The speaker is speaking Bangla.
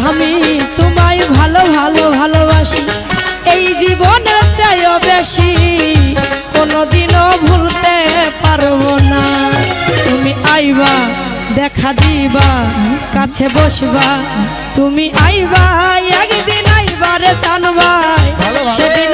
আমি তোমায় ভালো ভালো ভালোবাসি এই জীবনের চাইও বেশি কোনোদিনও ভুলতে পারবো না তুমি আইবা দেখা দিবা কাছে বসবা তুমি আইবা একদিন আইবারে জানবা সেদিন